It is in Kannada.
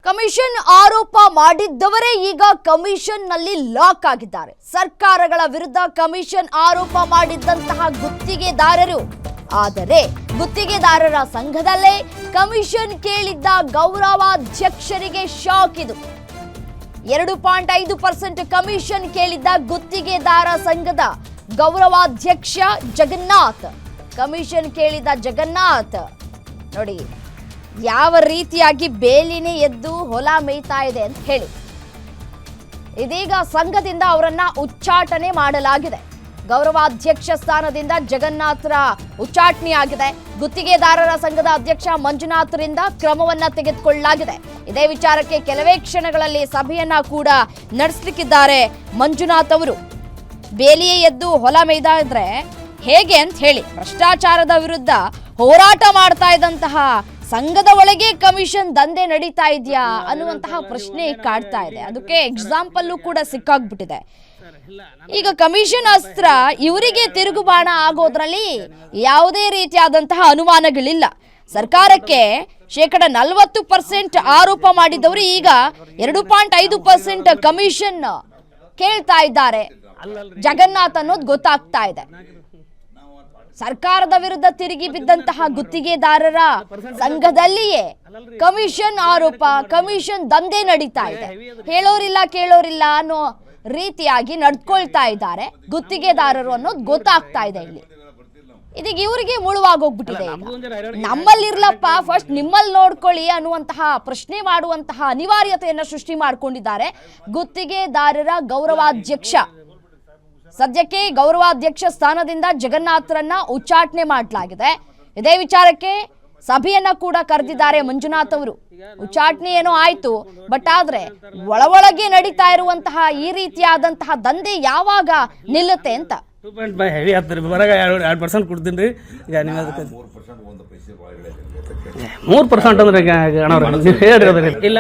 ಕಮಿಷನ್ ಆರೋಪ ಮಾಡಿದ್ದವರೇ ಈಗ ಕಮಿಷನ್ ನಲ್ಲಿ ಲಾಕ್ ಆಗಿದ್ದಾರೆ. ಸರ್ಕಾರಗಳ ವಿರುದ್ಧ ಕಮಿಷನ್ ಆರೋಪ ಮಾಡಿದ್ದಂತಹ ಗುತ್ತಿಗೆದಾರರು, ಆದರೆ ಗುತ್ತಿಗೆದಾರರ ಸಂಘದಲ್ಲೇ ಕಮಿಷನ್ ಕೇಳಿದ್ದ ಗೌರವಾಧ್ಯಕ್ಷರಿಗೆ ಶಾಕ್ ಇದು. 2.5% ಕಮಿಷನ್ ಕೇಳಿದ್ದ ಗುತ್ತಿಗೆದಾರ ಸಂಘದ ಗೌರವಾಧ್ಯಕ್ಷ ಜಗನ್ನಾಥ್, ಕಮಿಷನ್ ಕೇಳಿದ ಜಗನ್ನಾಥ್ ನೋಡಿ ಯಾವ ರೀತಿಯಾಗಿ ಬೇಲಿನೇ ಎದ್ದು ಹೊಲ ಮೇಯ್ತಾ ಇದೆ ಅಂತ ಹೇಳಿ ಇದೀಗ ಸಂಘದಿಂದ ಅವರನ್ನ ಉಚ್ಚಾಟನೆ ಮಾಡಲಾಗಿದೆ. ಗೌರವಾಧ್ಯಕ್ಷ ಸ್ಥಾನದಿಂದ ಜಗನ್ನಾಥರ ಉಚ್ಚಾಟನೆ ಆಗಿದೆ. ಗುತ್ತಿಗೆದಾರರ ಸಂಘದ ಅಧ್ಯಕ್ಷ ಮಂಜುನಾಥರಿಂದ ಕ್ರಮವನ್ನ ತೆಗೆದುಕೊಳ್ಳಲಾಗಿದೆ. ಇದೇ ವಿಚಾರಕ್ಕೆ ಕೆಲವೇ ಕ್ಷಣಗಳಲ್ಲಿ ಸಭೆಯನ್ನ ಕೂಡ ನಡೆಸಲಿಕ್ಕಿದ್ದಾರೆ ಮಂಜುನಾಥ್ ಅವರು. ಬೇಲಿಯೇ ಎದ್ದು ಹೊಲ ಮೇಯ್ತಾ ಇದ್ರೆ ಹೇಗೆ ಅಂತ ಹೇಳಿ ಭ್ರಷ್ಟಾಚಾರದ ವಿರುದ್ಧ ಹೋರಾಟ ಮಾಡ್ತಾ ಇದ್ದಂತಹ ಸಂಘದ ಒಳಗೆ ಕಮಿಷನ್ ದಂಧೆ ನಡೀತಾ ಇದೆಯಾ ಅನ್ನುವಂತಹ ಪ್ರಶ್ನೆ ಕಾಡ್ತಾ ಇದೆ. ಅದಕ್ಕೆ ಎಕ್ಸಾಂಪಲ್ ಕೂಡ ಸಿಕ್ಕಾಗ್ಬಿಟ್ಟಿದೆ. ಈಗ ಕಮಿಷನ್ ಅಸ್ತ್ರ ಇವರಿಗೆ ತಿರುಗುಬಾಣ ಆಗೋದ್ರಲ್ಲಿ ಯಾವುದೇ ರೀತಿಯಾದಂತಹ ಅನುಮಾನಗಳಿಲ್ಲ. ಸರ್ಕಾರಕ್ಕೆ 40% ಆರೋಪ ಮಾಡಿದವರು ಈಗ 2.5% ಕಮಿಷನ್ ಕೇಳ್ತಾ ಇದ್ದಾರೆ. ಜಗನ್ನಾಥ್ ಅನ್ನೋದು ಗೊತ್ತಾಗ್ತಾ ಇದೆ. ಸರ್ಕಾರದ ವಿರುದ್ಧ ತಿರುಗಿ ಬಿದ್ದಂತಹ ಗುತ್ತಿಗೆದಾರರ ಸಂಘದಲ್ಲಿಯೇ ಕಮಿಷನ್ ಆರೋಪ, ಕಮಿಷನ್ ದಂಧೆ ನಡೀತಾ ಇದೆ. ಹೇಳೋರಿಲ್ಲ ಕೇಳೋರಿಲ್ಲ ಅನ್ನೋ ರೀತಿಯಾಗಿ ನಡ್ಕೊಳ್ತಾ ಇದ್ದಾರೆ ಗುತ್ತಿಗೆದಾರರು ಅನ್ನೋದು ಗೊತ್ತಾಗ್ತಾ ಇದೆ. ಇಲ್ಲಿ ಇದೀಗ ಇವರಿಗೆ ಮುಳುವಾಗೋಗ್ಬಿಟ್ಟಿದೆ. ನಮ್ಮಲ್ಲಿರ್ಲಪ್ಪ, ಫಸ್ಟ್ ನಿಮ್ಮಲ್ಲಿ ನೋಡ್ಕೊಳ್ಳಿ ಅನ್ನುವಂತಹ ಪ್ರಶ್ನೆ ಮಾಡುವಂತಹ ಅನಿವಾರ್ಯತೆಯನ್ನ ಸೃಷ್ಟಿ ಮಾಡ್ಕೊಂಡಿದ್ದಾರೆ ಗುತ್ತಿಗೆದಾರರ ಗೌರವಾಧ್ಯಕ್ಷ. ಸದ್ಯಕ್ಕೆ ಗೌರವಾಧ್ಯಕ್ಷ ಸ್ಥಾನದಿಂದ ಜಗನ್ನಾಥರನ್ನ ಉಚ್ಚಾಟನೆ ಮಾಡಲಾಗಿದೆ. ಇದೇ ವಿಚಾರಕ್ಕೆ ಸಭೆಯನ್ನ ಕೂಡ ಕರೆದಿದ್ದಾರೆ ಮಂಜುನಾಥ್ ಅವರು. ಉಚ್ಚಾಟನೆ ಏನೋ ಆಯ್ತು, ಬಟ್ ಆದ್ರೆ ಒಳಗೆ ನಡೀತಾ ಇರುವಂತಹ ಈ ರೀತಿಯಾದಂತಹ ದಂಧೆ ಯಾವಾಗ ನಿಲ್ಲುತ್ತೆ ಅಂತ 2% ಕೊಡ್ತೀನಿ ರೀ. ಈಗ ನೀವು 3% ಅಂದ್ರೆ ಇಲ್ಲ.